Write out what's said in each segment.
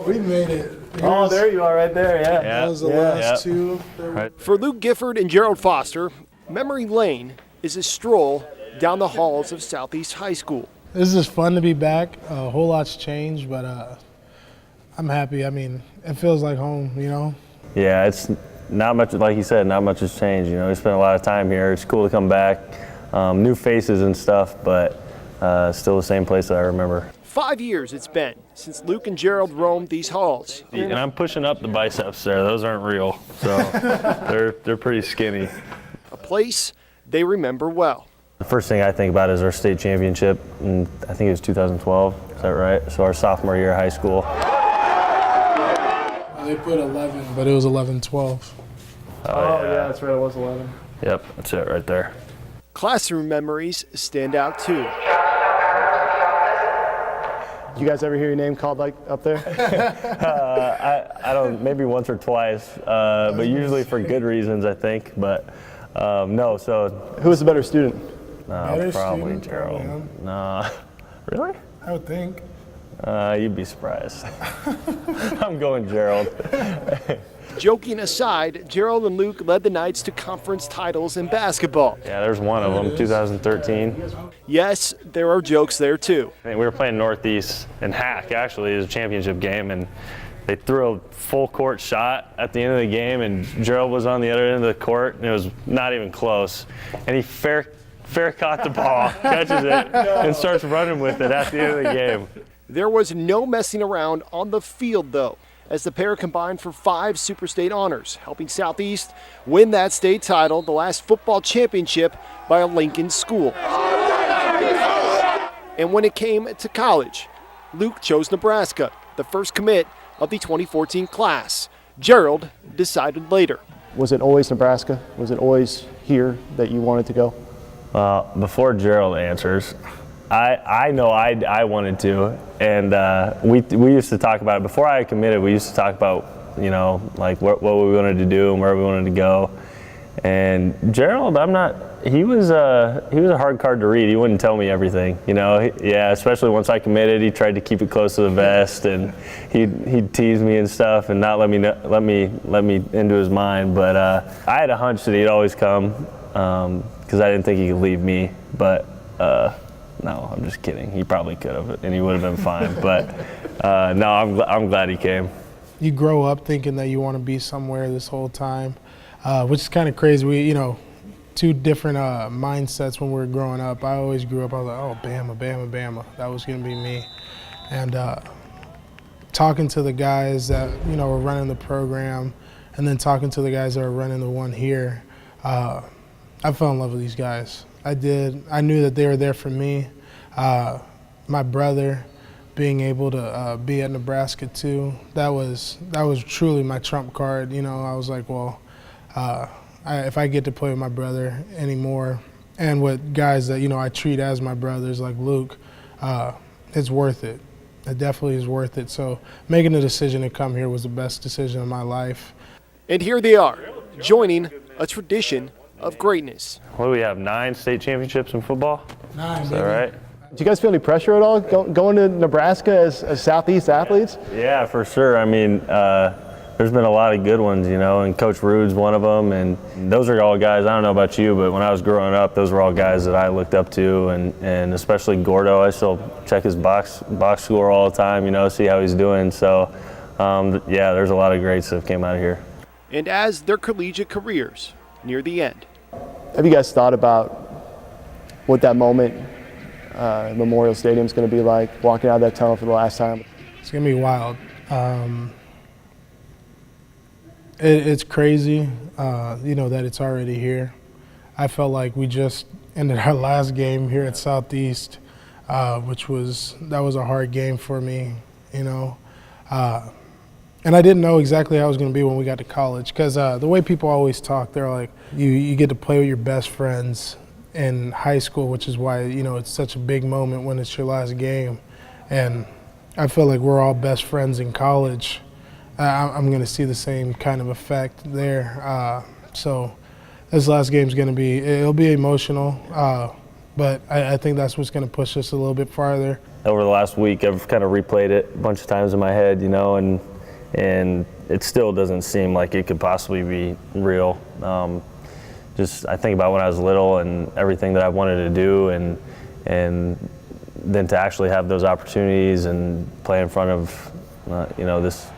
We made it. Oh, there you are right there, yeah. That was the last two. Right. For Luke Gifford and Gerald Foster, memory lane is a stroll down the halls of Southeast High School. This is fun to be back. A whole lot's changed, but I'm happy. I mean, it feels like home, you know? Yeah, it's not much, like you said, not much has changed. You know, we spent a lot of time here. It's cool to come back. New faces and stuff, but still the same place that I remember. 5 years it's been since Luke and Gerald roamed these halls. And I'm pushing up the biceps there. Those aren't real, so they're pretty skinny. A place they remember well. The first thing I think about is our state championship, and I think it was 2012. Is that right? So our sophomore year of high school. They put 11, but it was 11-12. Oh yeah, that's right. It was 11. Yep, that's it right there. Classroom memories stand out too. Did you guys ever hear your name called like up there? I don't, maybe once or twice, but usually for good reasons, I think. But no, so. Who was the better student? Probably student, Gerald. probably No, really? I would think. You'd be surprised. I'm going Gerald. Joking aside, Gerald and Luke led the Knights to conference titles in basketball. Yeah, there's one of them, 2013. Yes, there are jokes there too. I mean, we were playing Northeast and Hack, actually. It was a championship game, and they threw a full court shot at the end of the game, and Gerald was on the other end of the court, and it was not even close. And he fair caught the ball, catches it, and starts running with it at the end of the game. There was no messing around on the field, though, as the pair combined for 5 Super State honors, helping Southeast win that state title, the last football championship by a Lincoln school. And when it came to college, Luke chose Nebraska, the first commit of the 2014 class. Gerald decided later. Was it always Nebraska? Was it always here that you wanted to go? Well, before Gerald answers, I know I wanted to, and we used to talk about it. Before I committed, we used to talk about, you know, like what we wanted to do and where we wanted to go. And Gerald, he was a hard card to read. He wouldn't tell me everything, you know. Yeah, especially once I committed, he tried to keep it close to the vest, and he'd tease me and stuff, and not let me into his mind. But I had a hunch that he'd always come, because I didn't think he could leave me. But no, I'm just kidding. He probably could have, and he would have been fine. But no, I'm glad he came. You grow up thinking that you want to be somewhere this whole time, which is kind of crazy. We, you know, two different mindsets when we were growing up. I always grew up, I was like, oh, Bama, Bama, Bama. That was going to be me. And talking to the guys that, you know, were running the program, and then talking to the guys that are running the one here, I fell in love with these guys. I did. I knew that they were there for me. My brother being able to be at Nebraska too, that was truly my trump card. You know, I was like, well, if I get to play with my brother anymore, and with guys that, you know, I treat as my brothers like Luke, it's worth it. It definitely is worth it. So making the decision to come here was the best decision of my life. And here they are, joining a tradition of greatness. What do we have, 9 state championships in football? 9, Is that right? Do you guys feel any pressure at all going to Nebraska as Southeast athletes? Yeah, for sure. I mean, there's been a lot of good ones, you know, and Coach Rude's one of them. And those are all guys, I don't know about you, but when I was growing up, those were all guys that I looked up to, and especially Gordo. I still check his box score all the time, you know, see how he's doing. So, yeah, there's a lot of greats that came out of here. And as their collegiate careers near the end. Have you guys thought about what that moment Memorial Stadium is going to be like, walking out of that tunnel for the last time? It's going to be wild. It's crazy, you know, that it's already here. I felt like we just ended our last game here at Southeast, that was a hard game for me, you know. And I didn't know exactly how it was going to be when we got to college, because the way people always talk, they're like, you get to play with your best friends in high school, which is why, you know, it's such a big moment when it's your last game. And I feel like we're all best friends in college. I'm going to see the same kind of effect there. So this last game is going to be, it'll be emotional, but I think that's what's going to push us a little bit farther. over the last week, I've kind of replayed it a bunch of times in my head, you know, and it still doesn't seem like it could possibly be real. Just I think about when I was little and everything that I wanted to do, and then to actually have those opportunities and play in front of you know, this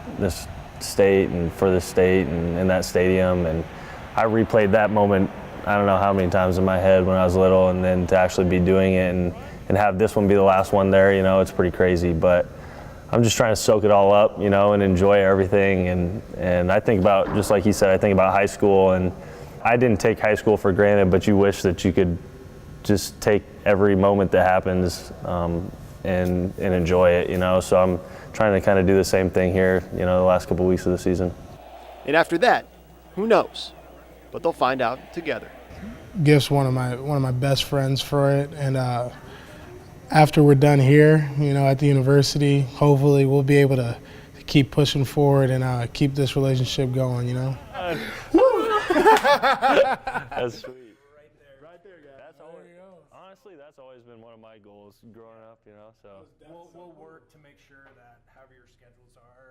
state and for this state and in that stadium, and I replayed that moment I don't know how many times in my head when I was little, and then to actually be doing it and have this one be the last one there, you know, it's pretty crazy. But I'm just trying to soak it all up, you know, and enjoy everything. And I think about, just like he said, I think about high school, and I didn't take high school for granted, but you wish that you could just take every moment that happens and enjoy it, you know. So I'm trying to kind of do the same thing here, you know, the last couple weeks of the season. And after that, who knows? But they'll find out together. Gift's one of my best friends for it, and after we're done here, you know, at the university, hopefully we'll be able to keep pushing forward and keep this relationship going, you know. That's sweet. Right there, guys. Honestly, that's always been one of my goals growing up, you know. So We'll work to make sure that however your schedules are,